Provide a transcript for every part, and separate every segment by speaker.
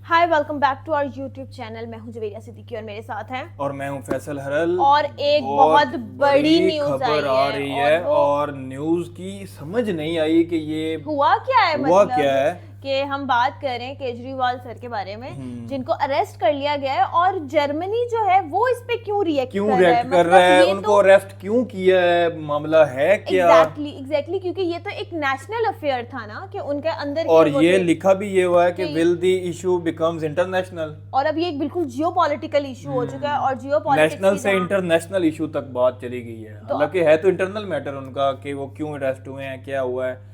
Speaker 1: Hi welcome back to our YouTube channel. मैं हूं जवेरिया सिद्दीकी और मेरे साथ हैं
Speaker 2: और मैं हूं फैसल हरल।
Speaker 1: और एक बहुत बड़ी न्यूज़
Speaker 2: खबर आ रही है और न्यूज़ की समझ नहीं आई कि ये
Speaker 1: हुआ क्या है।
Speaker 2: हुआ
Speaker 1: मतलब
Speaker 2: क्या है
Speaker 1: कि हम बात कर रहे हैं केजरीवाल सर के बारे में, जिनको अरेस्ट कर लिया गया है और जर्मनी जो है वो इस पे क्यों रिएक्ट कर रहा है,
Speaker 2: उनको अरेस्ट क्यों किया है, मामला है क्या?
Speaker 1: एग्जैक्टली क्योंकि ये तो एक नेशनल अफेयर था ना कि उनके अंदर
Speaker 2: और ये लिखा भी ये हुआ है कि will the issue becomes international,
Speaker 1: और अब ये एक बिल्कुल जियोपॉलिटिकल इशू हो चुका है और जियोपॉलिटिक्स
Speaker 2: नेशनल से इंटरनेशनल इशू तक बात चली गई है। हालांकि है तो इंटरनल मैटर उनका कि वो क्यों अरेस्ट हुए हैं, क्या हुआ है,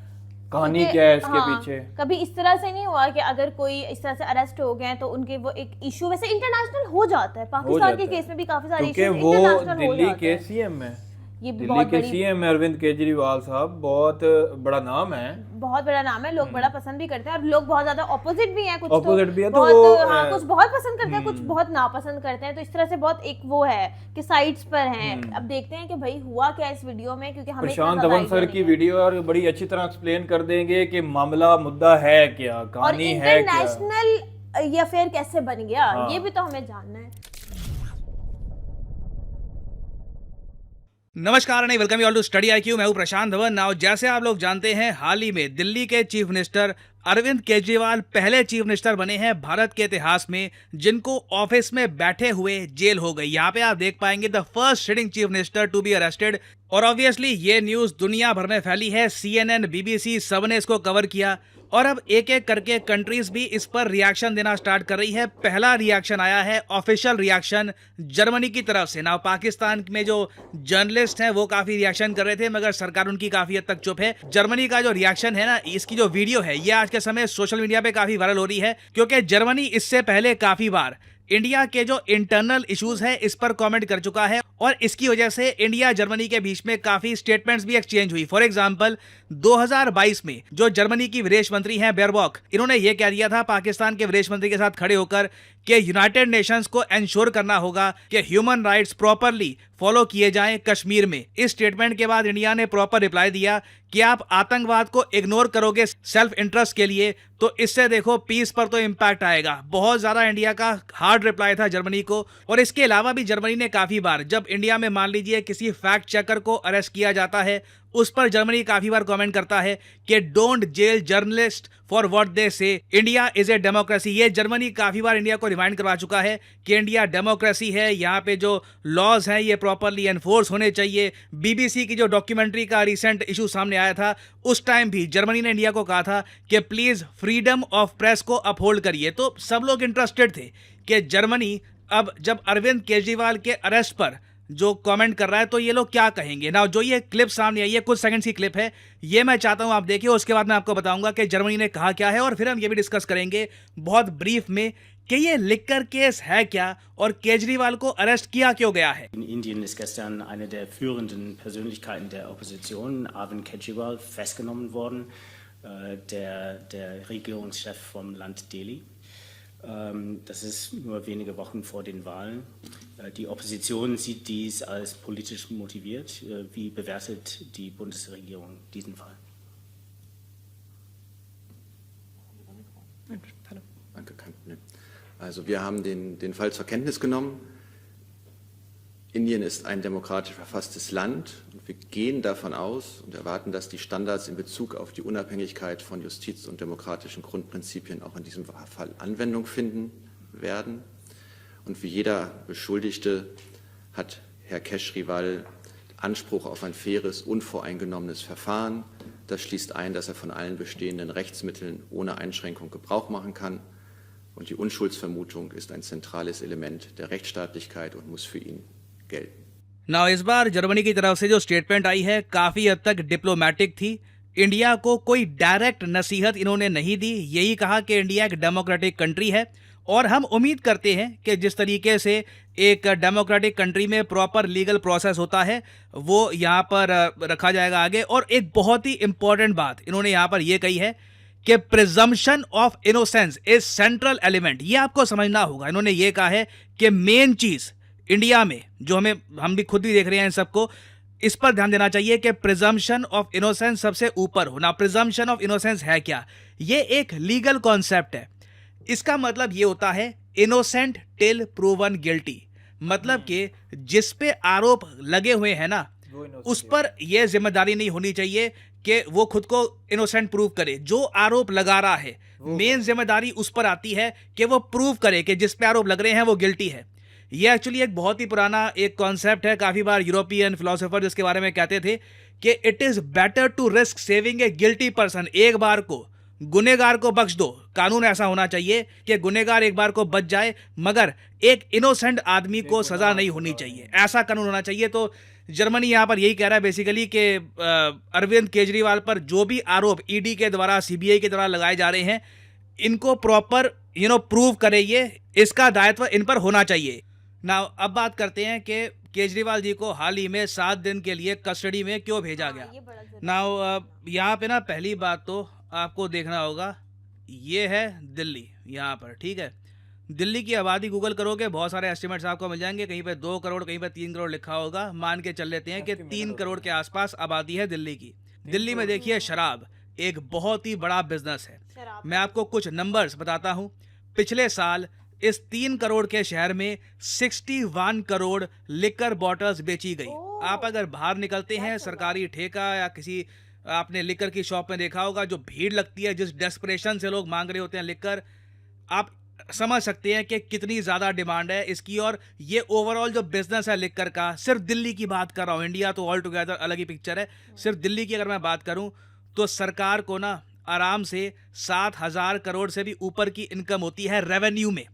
Speaker 2: कहानी क्या है इसके पीछे।
Speaker 1: कभी इस तरह से नहीं हुआ कि अगर कोई इस तरह से अरेस्ट हो गए तो उनके वो एक इशू वैसे इंटरनेशनल हो जाता है। पाकिस्तान के केस में भी काफी सारे इश्यूज इंटरनेशनल हो
Speaker 2: दिल्ली के सीएम है,
Speaker 1: ये
Speaker 2: दिल्ली के सीएम अरविंद केजरीवाल साहब, बहुत बड़ा नाम है,
Speaker 1: बहुत बड़ा नाम है। लोग बड़ा पसंद भी करते हैं और लोग बहुत ज्यादा ऑपोजिट भी हैं, कुछ
Speaker 2: ऑपोजिट भी है तो
Speaker 1: बहुत हाँ कुछ बहुत पसंद करते हैं, कुछ बहुत नापसंद करते हैं। तो इस तरह से बहुत एक वो है कि साइड्स पर हैं। अब देखते हैं कि भाई हुआ क्या इस वीडियो में, क्योंकि हमें
Speaker 2: प्रशांत धवन सर की वीडियो और बड़ी अच्छी तरह एक्सप्लेन कर देंगे कि मामला मुद्दा है क्या, कहानी है क्या,
Speaker 1: इंटरनेशनल ये अफेयर कैसे बन गया, ये भी तो हमें जानना है।
Speaker 3: नमस्कार नहीं welcome you all to study IQ. मैं हूं प्रशांत धवन। नाउ जैसे आप लोग जानते हैं, हाल ही में दिल्ली के चीफ मिनिस्टर अरविंद केजरीवाल पहले चीफ मिनिस्टर बने हैं भारत के इतिहास में जिनको ऑफिस में बैठे हुए जेल हो गई। यहाँ पे आप देख पाएंगे the first sitting chief minister to be arrested. और ऑब्वियसली ये न्यूज दुनिया भर में फैली है, CNN, BBC सबने इसको कवर किया और अब एक एक करके कंट्रीज भी इस पर रिएक्शन देना स्टार्ट कर रही है। पहला रिएक्शन आया है, ऑफिशियल रिएक्शन जर्मनी की तरफ से। ना पाकिस्तान में जो जर्नलिस्ट हैं वो काफी रिएक्शन कर रहे थे, मगर सरकार उनकी काफी हद तक चुप है। जर्मनी का जो रिएक्शन है ना, इसकी जो वीडियो है ये आज के समय सोशल मीडिया पे काफी वायरल हो रही है, क्योंकि जर्मनी इससे पहले काफी बार इंडिया के जो इंटरनल इश्यूज है इस पर कमेंट कर चुका है और इसकी वजह से इंडिया जर्मनी के बीच में काफी स्टेटमेंट्स भी एक्सचेंज हुई। फॉर एग्जांपल 2022 में जो जर्मनी की विदेश मंत्री हैं बेयरबॉक, इन्होंने ये कह दिया था पाकिस्तान के विदेश मंत्री के साथ खड़े होकर कि यूनाइटेड नेशंस को एंश्योर करना होगा कि ह्यूमन राइट्स प्रॉपरली फॉलो किए जाएं कश्मीर में। इस स्टेटमेंट के बाद इंडिया ने प्रॉपर रिप्लाई दिया कि आप आतंकवाद को इग्नोर करोगे सेल्फ इंटरेस्ट के लिए तो इससे देखो पीस पर तो इंपैक्ट आएगा। बहुत ज्यादा इंडिया का हार्ड रिप्लाई था जर्मनी को। और इसके अलावा भी जर्मनी ने काफी बार, जब इंडिया में मान लीजिए किसी फैक्ट चेकर को अरेस्ट किया जाता है, उस पर जर्मनी काफी बार कमेंट करता है कि don't jail journalist for what they say, India is a democracy. ये जर्मनी काफी बार इंडिया को रिमाइंड करवा चुका है कि इंडिया डेमोक्रेसी है, यहाँ पे जो लॉज हैं ये प्रॉपरली एनफोर्स होने चाहिए। BBC की जो डॉक्यूमेंट्री का रिसेंट इशू सामने आया था, उस टाइम भी जर्मनी ने इंडिया को कहा था कि प्लीज फ्रीडम ऑफ प्रेस को अपहोल्ड करिए। तो सब लोग इंटरेस्टेड थे कि जर्मनी अब जब अरविंद केजरीवाल के अरेस्ट पर जो कमेंट कर रहा है तो ये लोग क्या कहेंगे। ना जो ये क्लिप सामने आई है, कुछ सेकंड्स की क्लिप है, ये मैं चाहता हूं आप देखिए, उसके बाद मैं आपको बताऊंगा कि जर्मनी ने कहा क्या है और फिर हम ये भी डिस्कस करेंगे बहुत ब्रीफ में कि ये लिकर केस है क्या और केजरीवाल को अरेस्ट किया क्यों गया है।
Speaker 4: In Indien ist gestern eine der führenden Persönlichkeiten der Opposition, Arvind Kejriwal, festgenommen worden, der Regierungschef vom Land Delhi. Das ist nur wenige Wochen vor den Wahlen. Die Opposition sieht dies als politisch motiviert. Wie bewertet die Bundesregierung diesen Fall?
Speaker 5: Danke, also wir haben den Fall zur Kenntnis genommen. Indien ist ein demokratisch verfasstes Land und wir gehen davon aus und erwarten, dass die Standards in Bezug auf die Unabhängigkeit von Justiz und demokratischen Grundprinzipien auch in diesem Fall Anwendung finden werden. Und wie jeder Beschuldigte hat Herr Kejriwal Anspruch auf ein faires, unvoreingenommenes Verfahren. Das schließt ein, dass er von allen bestehenden Rechtsmitteln ohne Einschränkung Gebrauch machen kann. Und die Unschuldsvermutung ist ein zentrales Element der Rechtsstaatlichkeit und muss für ihn gelten.
Speaker 3: ना इस बार Germany की तरफ से जो statement आई है काफी हद तक डिप्लोमेटिक थी। इंडिया को कोई डायरेक्ट नसीहत इन्होंने नहीं दी, यही कहा कि इंडिया एक डेमोक्रेटिक कंट्री है और हम उम्मीद करते हैं कि जिस तरीके से एक डेमोक्रेटिक कंट्री में प्रॉपर लीगल प्रोसेस होता है वो यहाँ पर रखा जाएगा आगे। और एक बहुत ही इंपॉर्टेंट बात इन्होंने यहाँ पर यह कही है कि presumption of innocence is central element. ये आपको समझना होगा। इन्होंने ये कहा है कि मेन चीज इंडिया में जो हम भी खुद भी देख रहे हैं इन सबको, इस पर ध्यान देना चाहिए कि प्रिजम्पशन ऑफ इनोसेंस सबसे ऊपर हो। ना प्रिजम्पशन ऑफ इनोसेंस है क्या? ये एक लीगल कॉन्सेप्ट है इसका मतलब ये होता है इनोसेंट टिल प्रूवन गिल्टी, मतलब कि जिस पे आरोप लगे हुए हैं ना उस पर यह जिम्मेदारी नहीं होनी चाहिए कि वो खुद को इनोसेंट प्रूव करे। जो आरोप लगा रहा है मेन जिम्मेदारी उस पर आती है कि वो प्रूव करे कि जिस पे आरोप लग रहे हैं वो गिल्टी है। ये एक्चुअली एक बहुत ही पुराना एक कॉन्सेप्ट है। काफी बार यूरोपियन फिलोसोफर इसके बारे में कहते थे कि it is better to risk saving a guilty person, एक बार को गुनेगार को बख्श दो। कानून ऐसा होना चाहिए कि गुनेगार एक बार को बच जाए मगर एक इनोसेंट आदमी को सजा नहीं होनी चाहिए, ऐसा कानून होना चाहिए। तो जर्मनी यहां पर यही कह रहा है बेसिकली कि अरविंद केजरीवाल पर जो भी आरोप ईडी के द्वारा सीबीआई के द्वारा लगाए जा रहे हैं इनको प्रॉपर प्रूव करे, ये इसका दायित्व इन पर होना चाहिए। ना अब बात करते हैं कि केजरीवाल जी को हाल ही में 7 दिन के लिए कस्टडी में क्यों भेजा गया। ना यहाँ पे ना पहली बात तो आपको देखना होगा, ये है दिल्ली यहाँ पर, ठीक है। दिल्ली की आबादी गूगल करोगे बहुत सारे एस्टिमेट्स आपको मिल जाएंगे, कहीं पे 2 करोड़ कहीं पे 3 करोड़ लिखा होगा। मान के चल लेते हैं कि 3 करोड़ के आसपास आबादी है दिल्ली की। दिल्ली में देखिए शराब एक बहुत ही बड़ा बिजनेस है। मैं आपको कुछ नंबर्स बताता हूँ। पिछले साल इस 3 करोड़ के शहर में 61 करोड़ लिकर बॉटल्स बेची गई। आप अगर बाहर निकलते हैं सरकारी ठेका या किसी आपने लिकर की शॉप में देखा होगा, जो भीड़ लगती है, जिस डेस्परेशन से लोग मांग रहे होते हैं लिकर, आप समझ सकते हैं कि कितनी ज़्यादा डिमांड है इसकी। और ये ओवरऑल जो बिजनेस है लिकर का, सिर्फ दिल्ली की बात कर रहा हूँ, इंडिया तो ऑल टुगेदर अलग ही पिक्चर है। सिर्फ दिल्ली की अगर मैं बात करूँ तो सरकार को ना आराम से 7,000 करोड़ से भी ऊपर की इनकम होती है रेवेन्यू में।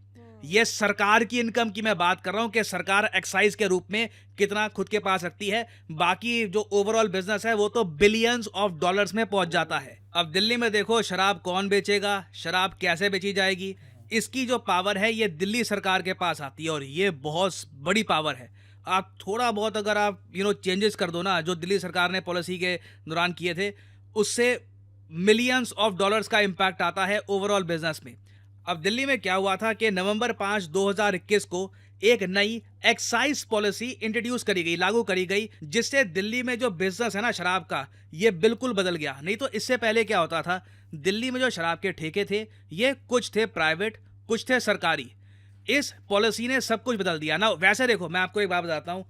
Speaker 3: ये सरकार की इनकम की मैं बात कर रहा हूं कि सरकार एक्साइज के रूप में कितना खुद के पास रखती है। बाकी जो ओवरऑल बिजनेस है वो तो बिलियंस ऑफ डॉलर्स में पहुंच जाता है। अब दिल्ली में देखो शराब कौन बेचेगा, शराब कैसे बेची जाएगी, इसकी जो पावर है ये दिल्ली सरकार के पास आती है और ये बहुत बड़ी पावर है। आप थोड़ा बहुत अगर आप चेंजेस कर दो ना, जो दिल्ली सरकार ने पॉलिसी के दौरान किए थे, उससे मिलियंस ऑफ डॉलर्स का इम्पैक्ट आता है ओवरऑल बिजनेस में। अब दिल्ली में क्या हुआ था कि नवंबर 5, 2021 को एक नई एक्साइज पॉलिसी इंट्रोड्यूस करी गई, लागू करी गई, जिससे दिल्ली में जो बिजनेस है ना शराब का, ये बिल्कुल बदल गया। नहीं तो इससे पहले क्या होता था, दिल्ली में जो शराब के ठेके थे ये कुछ थे प्राइवेट, कुछ थे सरकारी। इस पॉलिसी ने सब कुछ बदल दिया ना। वैसे देखो मैं आपको एक बात बताता हूँ,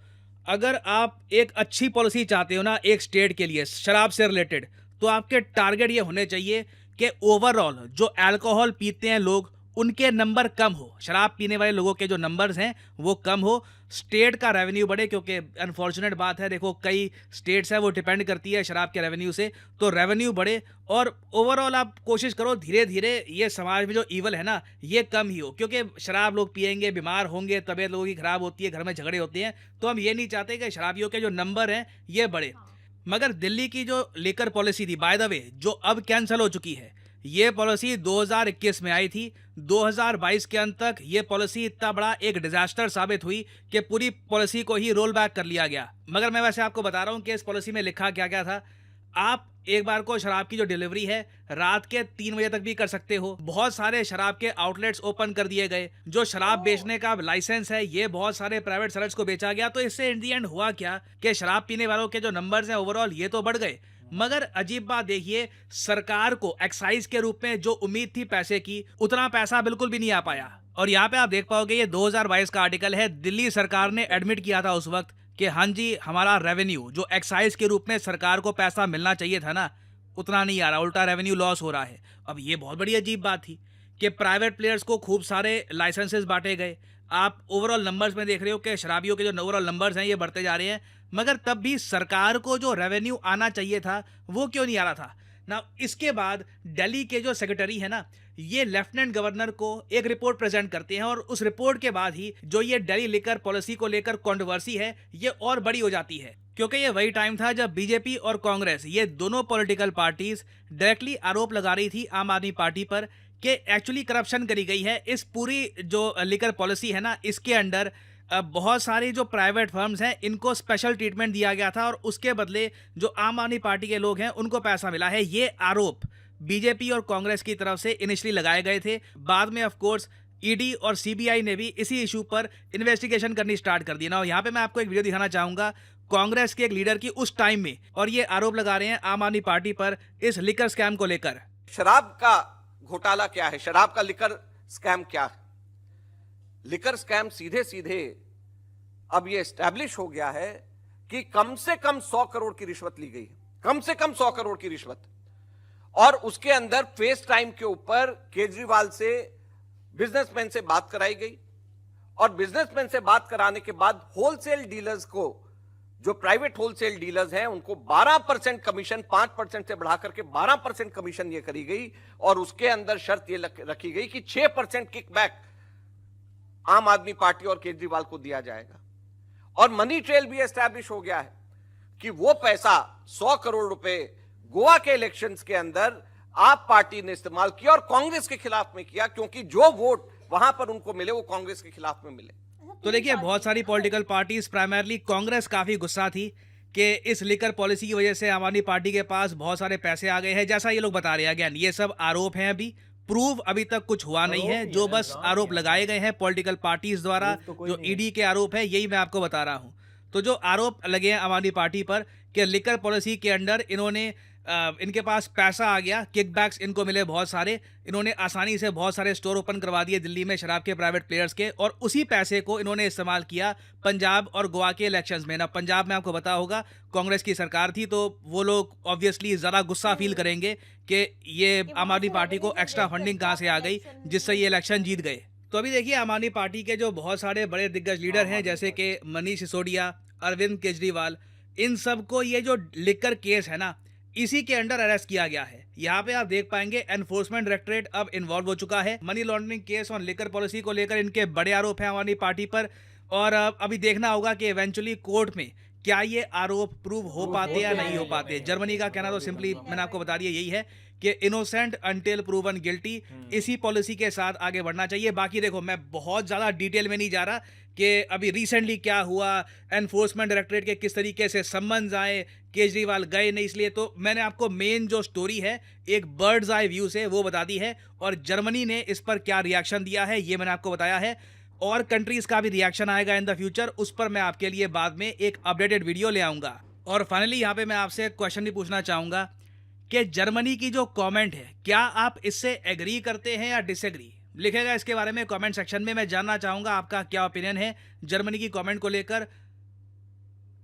Speaker 3: अगर आप एक अच्छी पॉलिसी चाहते हो ना एक स्टेट के लिए शराब से रिलेटेड, तो आपके टारगेट ये होने चाहिए कि ओवरऑल जो अल्कोहल पीते हैं लोग उनके नंबर कम हो, शराब पीने वाले लोगों के जो नंबर्स हैं वो कम हो, स्टेट का रेवेन्यू बढ़े। क्योंकि अनफॉर्चुनेट बात है, देखो कई स्टेट्स है वो डिपेंड करती है शराब के रेवेन्यू से, तो रेवेन्यू बढ़े और ओवरऑल आप कोशिश करो धीरे धीरे ये समाज में जो ईवल है ना ये कम ही हो। क्योंकि शराब लोग पियेंगे, बीमार होंगे, तबीयत लोगों की खराब होती है, घर में झगड़े होते हैं, तो हम ये नहीं चाहते कि शराबियों के जो नंबर हैं ये बढ़े। मगर दिल्ली की जो लिकर पॉलिसी थी, बाय द वे, जो अब कैंसिल हो चुकी है, ये पॉलिसी 2021 में आई थी। 2022 के अंत तक ये पॉलिसी इतना बड़ा एक डिजास्टर साबित हुई कि पूरी पॉलिसी को ही रोल बैक कर लिया गया। मगर मैं वैसे आपको बता रहा हूँ कि इस पॉलिसी में लिखा क्या क्या था। आप एक बार को शराब की जो डिलीवरी है रात के 3 बजे तक भी कर सकते हो। बहुत सारे शराब के आउटलेट्स ओपन कर दिए गए। जो शराब बेचने का लाइसेंस है ये बहुत सारे प्राइवेट सेलर्स को बेचा गया। तो इससे इन दी एंड हुआ क्या कि शराब पीने वालों के जो नंबर्स हैं ओवरऑल ये तो बढ़ गए, मगर अजीब बात देखिए, सरकार को एक्साइज के रूप में जो उम्मीद थी पैसे की, उतना पैसा बिल्कुल भी नहीं आ पाया। और यहाँ पे आप देख पाओगे ये 2022 का आर्टिकल है। दिल्ली सरकार ने एडमिट किया था उस वक्त कि हाँ जी हमारा रेवेन्यू जो एक्साइज के रूप में सरकार को पैसा मिलना चाहिए था ना, उतना नहीं आ रहा, उल्टा रेवेन्यू लॉस हो रहा है। अब ये बहुत बड़ी अजीब बात थी कि प्राइवेट प्लेयर्स को खूब सारे लाइसेंसेस बांटे गए। आप ओवरऑल नंबर्स में देख रहे हो कि शराबियों के जो ओवरऑल नंबर्स हैं ये बढ़ते जा रहे हैं, मगर तब भी सरकार को जो रेवेन्यू आना चाहिए था वो क्यों नहीं आ रहा था ना। इसके बाद दिल्ली के जो सेक्रेटरी है ना, ये लेफ्टिनेंट गवर्नर को एक रिपोर्ट प्रेजेंट करते हैं और उस रिपोर्ट के बाद ही जो ये दिल्ली लिकर पॉलिसी को लेकर कंट्रोवर्सी है ये और बड़ी हो जाती है। क्योंकि ये वही टाइम था जब बीजेपी और कांग्रेस, ये दोनों पॉलिटिकल पार्टीज डायरेक्टली आरोप लगा रही थी आम आदमी पार्टी पर कि एक्चुअली करप्शन करी गई है। इस पूरी जो लिकर पॉलिसी है ना, इसके अंडर बहुत सारी जो प्राइवेट फर्म्स हैं इनको स्पेशल ट्रीटमेंट दिया गया था और उसके बदले जो आम आदमी पार्टी के लोग हैं उनको पैसा मिला है। ये आरोप बीजेपी और कांग्रेस की तरफ से इनिशियली लगाए गए थे। बाद में ऑफ कोर्स ईडी और सीबीआई ने भी इसी इशू पर इन्वेस्टिगेशन करनी स्टार्ट कर दी ना। यहाँ पे मैं आपको एक वीडियो दिखाना चाहूंगा कांग्रेस के एक लीडर की उस टाइम में, और ये आरोप लगा रहे हैं आम आदमी पार्टी पर इस लिकर स्कैम को लेकर।
Speaker 6: शराब का घोटाला क्या है, शराब का लिकर स्कैम क्या है। लिकर स्कैम सीधे सीधे अब ये एस्टैब्लिश हो गया है कि कम से कम 100 करोड़ की रिश्वत ली गई है, कम से कम 100 करोड़ की रिश्वत, और उसके अंदर फेस टाइम के ऊपर केजरीवाल से बिजनेसमैन से बात कराई गई, और बिजनेसमैन से बात कराने के बाद होलसेल डीलर्स को, जो प्राइवेट होलसेल डीलर्स हैं, उनको 12% कमीशन 5% से बढ़ा करके 12% कमीशन ये करी गई, और उसके अंदर शर्त ये रखी गई कि 6% किकबैक आम आदमी पार्टी और केजरीवाल को दिया जाएगा। और मनी ट्रेल भी एस्टैब्लिश हो गया है कि वो पैसा 100 करोड़ रुपए गोवा के इलेक्शंस के अंदर आप पार्टी ने इस्तेमाल किया और कांग्रेस के खिलाफ में किया, क्योंकि जो वोट वहां पर उनको मिले वो कांग्रेस के खिलाफ में मिले।
Speaker 3: तो देखिए, बहुत सारी पॉलिटिकल पार्टीज, प्राइमरली कांग्रेस काफी गुस्सा थी कि इस लिकर पॉलिसी की वजह से आम आदमी पार्टी के पास बहुत सारे पैसे आ गए हैं, जैसा ये लोग बता रहे हैं। अगेन, ये सब आरोप हैं, अभी प्रूव अभी तक कुछ हुआ नहीं है, जो बस आरोप लगाए गए हैं पॉलिटिकल पार्टीज द्वारा, जो ईडी के आरोप है, यही मैं आपको बता रहा हूं। तो जो आरोप लगे हैं आम आदमी पार्टी पर कि लिकर पॉलिसी के अंडर इन्होंने इनके पास पैसा आ गया, किकबैक्स इनको मिले बहुत सारे, इन्होंने आसानी से बहुत सारे स्टोर ओपन करवा दिए दिल्ली में शराब के प्राइवेट प्लेयर्स के, और उसी पैसे को इन्होंने इस्तेमाल किया पंजाब और गोवा के इलेक्शंस में। ना पंजाब में आपको पता होगा कांग्रेस की सरकार थी, तो वो लोग ऑब्वियसली ज़रा गुस्सा फील करेंगे कि ये आम आदमी पार्टी को एक्स्ट्रा फंडिंग कहाँ से आ गई जिससे ये इलेक्शन जीत गए। तो अभी देखिए, आम आदमी पार्टी के जो बहुत सारे बड़े दिग्गज लीडर हैं, जैसे कि मनीष सिसोदिया, अरविंद केजरीवाल, इन सबको ये जो लिकर केस है ना, इसी के अंडर अरेस्ट किया गया है। यहाँ पे आप देख पाएंगे एनफोर्समेंट डायरेक्टरेट अब इन्वॉल्व हो चुका है। मनी लॉन्ड्रिंग केस और लिकर पॉलिसी को लेकर इनके बड़े आरोप हैं आम आदमी पार्टी पर, और अभी देखना होगा कि इवेंचुअली कोर्ट में क्या ये आरोप प्रूव हो पाते या नहीं हो पाते। जर्मनी का कहना तो सिंपली मैंने आपको बता दिया यही है कि इनोसेंट अंटिल प्रूवन गिल्टी, इसी पॉलिसी के साथ आगे बढ़ना चाहिए। बाकी देखो, मैं बहुत ज़्यादा डिटेल में नहीं जा रहा कि अभी रिसेंटली क्या हुआ, एनफोर्समेंट डायरेक्टरेट के किस तरीके से सम्मन्स आए, केजरीवाल गए नहीं, इसलिए तो मैंने आपको मेन जो स्टोरी है एक बर्ड्स आई व्यू से वो बता दी है, और जर्मनी ने इस पर क्या रिएक्शन दिया है ये मैंने आपको बताया है। और कंट्रीज़ का भी रिएक्शन आएगा इन द फ्यूचर, उस पर मैं आपके लिए बाद में एक अपडेटेड वीडियो ले आऊँगा। और फाइनली यहाँ पे मैं आपसे एक क्वेश्चन भी पूछना चाहूँगा कि जर्मनी की जो कमेंट है, क्या आप इससे एग्री करते हैं या डिसएग्री? लिखेगा इसके बारे में कमेंट सेक्शन में, मैं जानना चाहूँगा आपका क्या ओपिनियन है जर्मनी की कमेंट को लेकर।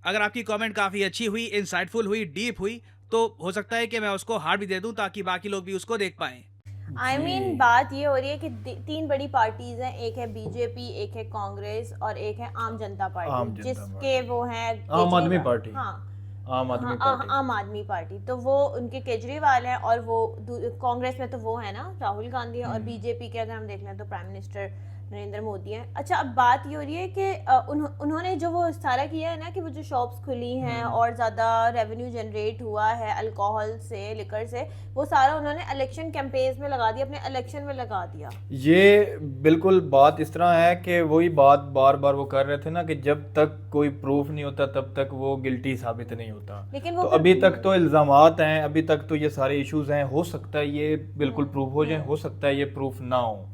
Speaker 3: अगर आपकी कमेंट काफ़ी अच्छी हुई, इंसाइटफुल हुई, डीप हुई, तो हो सकता है कि मैं उसको हार्ट भी दे दूं ताकि बाकी लोग भी उसको देख पाएं।
Speaker 1: I mean, बात ये हो रही है कि तीन बड़ी पार्टीज हैं, एक है बीजेपी, एक है कांग्रेस और एक है आम जनता पार्टी, जिसके वो हैं
Speaker 2: आम आदमी पार्टी।
Speaker 1: हाँ,
Speaker 2: आम आदमी पार्टी।
Speaker 1: आम आदमी पार्टी, तो वो उनके केजरीवाल हैं, और वो कांग्रेस में तो वो है ना राहुल गांधी है, और बीजेपी के अगर हम देख लें तो प्राइम मिनिस्टर नरेंद्र मोदी हैं। अच्छा, अब बात ये हो रही है कि उन्होंने जो वो सारा किया है ना, कि वो जो शॉप्स खुली हैं और ज़्यादा रेवेन्यू जनरेट हुआ है अल्कोहल से, लिकर से, वो सारा उन्होंने इलेक्शन कैंपेन्स में लगा दिया, अपने इलेक्शन में लगा दिया।
Speaker 2: ये बिल्कुल बात इस तरह है कि वही बात बार बार वो कर रहे थे ना, कि जब तक कोई प्रूफ नहीं होता तब तक वो गिल्टी साबित नहीं होता।
Speaker 1: लेकिन वो
Speaker 2: तो अभी तक तो इल्ज़ामात हैं, अभी तक तो ये सारे इश्यूज हैं, हो सकता है ये बिल्कुल प्रूफ हो जाए, हो सकता है ये प्रूफ ना हो।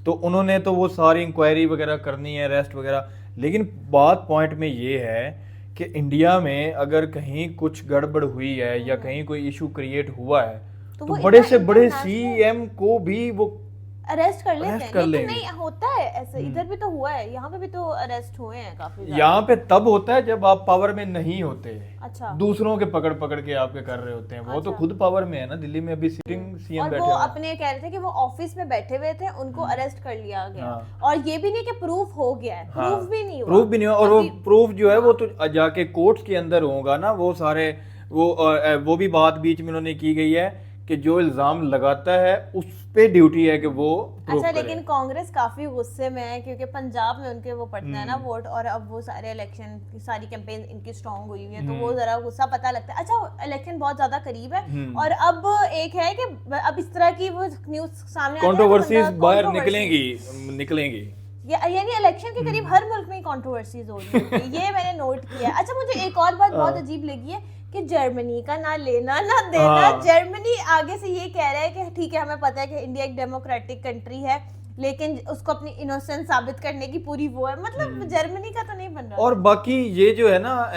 Speaker 2: तो उन्होंने तो वो सारी इंक्वायरी वगैरह करनी है, अरेस्ट वगैरह। लेकिन बात पॉइंट में ये है कि इंडिया में अगर कहीं कुछ गड़बड़ हुई है या कहीं कोई इशू क्रिएट हुआ है, तो बड़े से बड़े सीएम को भी वो
Speaker 1: अरेस्ट कर लेते हैं। लेकिन नहीं होता है ऐसे, इधर भी तो हुआ है, यहाँ पे भी तो अरेस्ट हुए हैं काफी।
Speaker 2: यहाँ पे तब होता है जब आप पावर में नहीं होते।
Speaker 1: अच्छा,
Speaker 2: दूसरों के पकड़ पकड़ के आपके कर रहे होते हैं। वो तो खुद पावर में है ना, दिल्ली में अभी सिटिंग सीएम बैठे हैं।
Speaker 1: और वो अपने कह रहे थे कि वो ऑफिस में बैठे हुए थे, उनको अरेस्ट कर लिया गया, और ये भी नहीं कि प्रूफ हो गया है, प्रूफ भी नहीं हुआ।
Speaker 2: और वो प्रूफ जो है वो तो जाके कोर्ट के अंदर होगा ना, वो सारे वो भी बात बीच में उन्होंने की गई है कि जो इल्जाम लगाता है उस पे ड्यूटी है कि वो प्रूफ करे।
Speaker 1: लेकिन कांग्रेस काफी गुस्से में है, क्योंकि पंजाब में उनके वो पड़ता है ना वोट, और अब वो सारे इलेक्शन की सारी कैंपेन इनकी स्ट्रांग हुई हुई है, तो वो जरा गुस्सा पता लगता है। अच्छा, इलेक्शन बहुत ज्यादा करीब है, और अब एक है कि अब इस तरह की वो न्यूज सामने
Speaker 2: कंट्रोवर्सीज बाहर निकलेंगी।
Speaker 1: यानी इलेक्शन के करीब हर मुल्क में कंट्रोवर्सीज हो रही है, ये मैंने नोट किया है। अच्छा, मुझे एक और बात बहुत अजीब लगी है कि जर्मनी का ना लेना ना देना। जर्मनी आगे से ये कह रहा है कि ठीक है, हमें पता है कि इंडिया एक डेमोक्रेटिक कंट्री है, लेकिन उसको अपनी इनोसेंस साबित करने की पूरी वो है, मतलब जर्मनी का तो नहीं बन रहा।
Speaker 2: और बाकी ये जो है ना,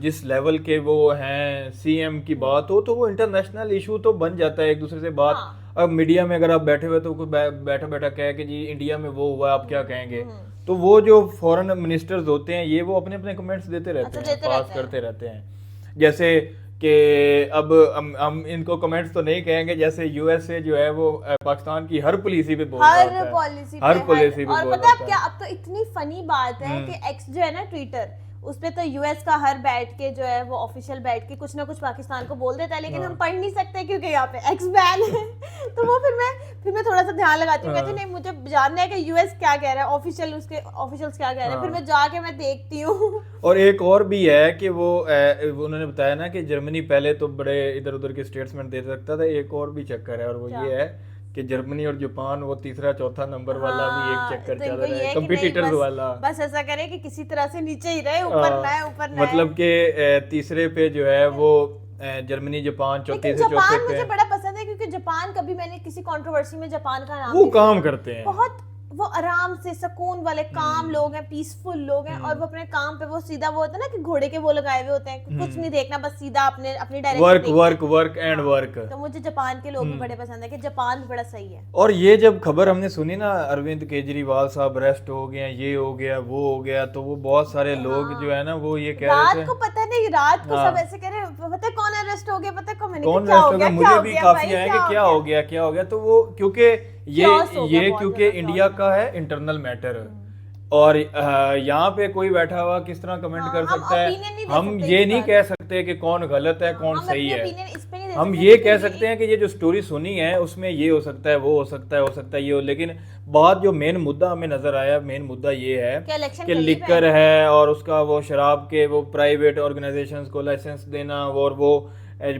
Speaker 2: जिस लेवल के वो हैं सीएम की बात हो, तो वो इंटरनेशनल इशू तो बन जाता है एक दूसरे से बात। अब मीडिया में अगर आप बैठे हुए तो कोई बैठा बैठा कहे कि जी इंडिया में वो हुआ, आप क्या कहेंगे, तो वो जो फॉरेन मिनिस्टर्स होते हैं ये वो अपने अपने कमेंट्स देते रहते हैं, पास करते रहते हैं। जैसे कि अब हम इनको कमेंट्स तो नहीं कहेंगे, जैसे यूएसए जो है वो पाकिस्तान की हर पॉलिसी पे बोल रहा होता है, हर पॉलिसी पे
Speaker 1: और
Speaker 2: बोल
Speaker 1: पता है
Speaker 2: रहा
Speaker 1: क्या, अब तो इतनी फनी बात है कि एक्स जो है ना ट्विटर, उस पे तो यूएस का हर बैठ के जो है वो ऑफिशियल बैठ के कुछ ना कुछ पाकिस्तान को बोल देता है, लेकिन हम पढ़ नहीं सकते क्योंकि यहाँ पे एक्स बैन है। तो वो फिर मैं थोड़ा सा ध्यान लगाती हूँ, कहती हूँ नहीं मुझे जानना है कि यूएस क्या कह रहा है, ऑफिशियल उसके ऑफिशियल्स क्या कह रहे हैं, फिर मैं जाके मैं देखती हूँ।
Speaker 2: और एक और भी है कि वो उन्होंने बताया ना कि जर्मनी पहले तो बड़े इधर उधर के स्टेटमेंट दे सकता था, एक और भी चक्कर है, और वो ये है कि जर्मनी और जापान वो तीसरा चौथा नंबर वाला भी एक चक्कर चल रहा है, कंपटीटर्स वाला।
Speaker 1: बस ऐसा करे कि किसी तरह से नीचे ही रहे, ऊपर ना
Speaker 2: मतलब कि तीसरे पे जो है वो जर्मनी जापान तीसरे चौथे पे।
Speaker 1: मुझे बड़ा पसंद है क्योंकि जापान, कभी मैंने किसी कंट्रोवर्सी में जापान का नाम
Speaker 2: वो काम करते हैं
Speaker 1: बहुत, वो आराम से सुकून वाले काम लोग हैं, पीसफुल लोग हैं, और वो अपने काम पे वो सीधा, वो होता है ना कि घोड़े के वो लगाए हुए होते हैं, कुछ नहीं देखना, बस सीधा अपनी direction
Speaker 2: work work work and work.
Speaker 1: तो मुझे जापान के लोग भी बड़े पसंद है कि जापान भी बड़ा सही है।
Speaker 2: और ये जब खबर हमने सुनी ना अरविंद केजरीवाल साहब अरेस्ट हो गए, ये हो गया वो हो गया, तो वो बहुत सारे लोग जो है ना वो ये कह रहे थे,
Speaker 1: रात को पता नहीं, रात को सब ऐसे कह रहे हैं, पता है कौन अरेस्ट हो गया, पता है कौन
Speaker 2: कौन अरेस्ट हो गया, मुझे भी काफी आया कि क्या हो गया क्या हो गया। तो वो क्योंकि ये क्योंकि इंडिया का है इंटरनल मैटर, और यहाँ पे कोई बैठा हुआ किस तरह कमेंट कर सकता है, हम ये नहीं कह सकते कि कौन गलत है कौन सही है, हम ये कह सकते हैं कि ये जो स्टोरी सुनी है उसमें ये हो सकता है, वो हो सकता है ये हो, लेकिन बात जो मेन मुद्दा हमें नजर आया, मेन मुद्दा ये है कि लिकर है और उसका वो शराब के वो प्राइवेट ऑर्गेनाइजेशंस को लाइसेंस देना, और वो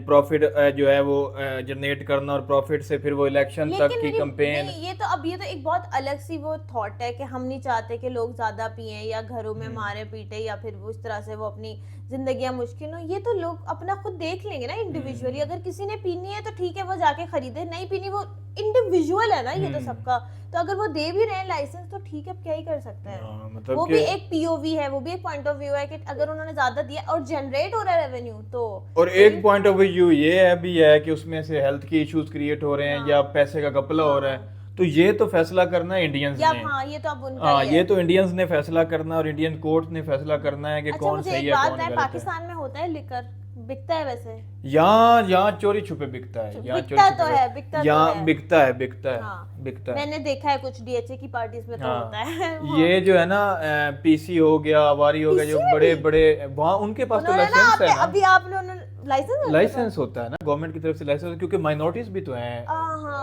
Speaker 2: प्रॉफिट जो है वो जनरेट करना, और प्रॉफिट से फिर वो इलेक्शन तक की कैंपेन।
Speaker 1: ये तो एक बहुत अलग सी वो थॉट है कि हम नहीं चाहते कि लोग ज्यादा पिए या घरों में मारे पीटे या फिर उस तरह से वो अपनी जिंदगियां मुश्किल हो, ये तो लोग अपना खुद देख लेंगे ना इंडिविजुअली। अगर किसी ने पीनी है तो ठीक है वो जाके खरीदे, नहीं पीनी वो इंडिविजुअल है ना, ये तो सबका। तो अगर वो दे भी रहे हैं लाइसेंस तो ठीक है, क्या ही कर सकते हैं।
Speaker 2: मतलब
Speaker 1: वो भी एक पीओवी है, वो भी एक पॉइंट ऑफ व्यू है कि अगर उन्होंने ज्यादा दिया और जनरेट हो रहा है रेवेन्यू तो।
Speaker 2: और एक पॉइंट ऑफ व्यू ये है भी है कि उसमें से हेल्थ के इश्यूज क्रिएट हो रहे हैं या पैसे का घपला हो रहा है, तो ये तो फैसला करना है इंडियंस ने।
Speaker 1: ये तो अब उनका ही है।
Speaker 2: ये तो इंडियंस ने फैसला करना, और इंडियन कोर्ट ने फैसला करना है कि कौन सही है कौन गलत है।
Speaker 1: पाकिस्तान में होता है लिकर बिकता है वैसे,
Speaker 2: यहाँ चोरी छुपे बिकता है, यहाँ बिकता है।
Speaker 1: मैंने देखा है कुछ डीएचए की पार्टीज में तो होता है।
Speaker 2: ये जो है ना पीसी हो गया, आवारी हो गया, जो बड़े बड़े वहाँ उनके पास तो लाइसेंस है ना,
Speaker 1: अभी आपने
Speaker 2: लाइसेंस होता है ना गवर्नमेंट की तरफ से लाइसेंस, क्योंकि माइनॉरिटीज भी तो हैं,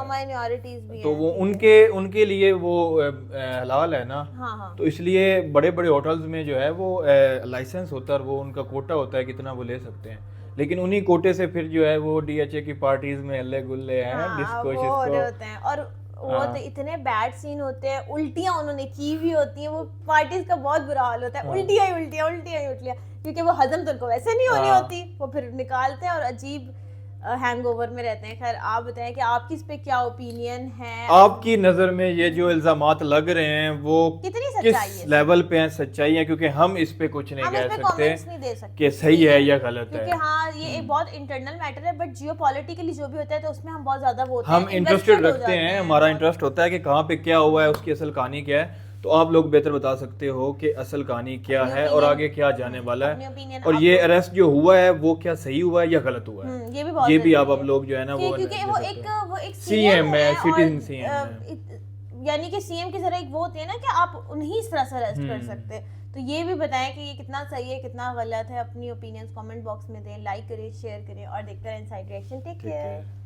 Speaker 1: माइनॉरिटीज भी
Speaker 2: तो वो उनके लिए वो हलाल है ना। तो इसलिए बड़े बड़े होटल्स में जो है वो लाइसेंस होता है, और वो उनका कोटा होता है कितना वो ले सकते हैं, लेकिन उन्हीं कोटे से फिर जो है वो डीएचए की पार्टीज में हल्ले गुल्ले हैं, डिस्को
Speaker 1: होते हैं, और वो तो इतने बैड सीन होते हैं, उल्टियां उन्होंने की भी होती हैं, वो पार्टीज का बहुत बुरा हाल होता है, उल्टियां, क्योंकि वो हजम तो उनको वैसे नहीं होनी होती, वो फिर निकालते हैं और अजीब हैंगओवर में रहते हैं। खैर आप बताएं कि आपकी इस पे क्या ओपिनियन है,
Speaker 2: आपकी नजर में ये जो इल्जामात लग रहे हैं वो किस लेवल पे हैं, सच्चाई है, क्योंकि हम इस पे कुछ नहीं कह सकते कि सही है या गलत है,
Speaker 1: क्योंकि ये एक बहुत इंटरनल मैटर है, बट जियोपॉलिटिकली जो भी होता है तो उसमें हम बहुत ज्यादा वो
Speaker 2: हम इंटरेस्टेड रखते हैं, हमारा इंटरेस्ट होता है कि कहाँ पे क्या हुआ है, उसकी असल कहानी क्या है। तो आप लोग बेहतर बता सकते हो कि असल कहानी क्या है और आगे क्या जाने वाला है, और ये अरेस्ट जो हुआ है वो क्या सही हुआ है या गलत हुआ है, ये भी आप लोग जो है ना वो
Speaker 1: एक
Speaker 2: सीएम है, सिटीजन सीएम है,
Speaker 1: यानी कि सीएम की तरह एक वो होती है ना कि आप उन्हीं इस तरह से अरेस्ट कर सकते हैं। तो ये भी बताएं कि ये कितना सही है कितना गलत है, अपनी ओपिनियंस कमेंट बॉक्स में दें, लाइक करें, शेयर करें और देखते रहें इनसाइड रिएक्शन। Take care.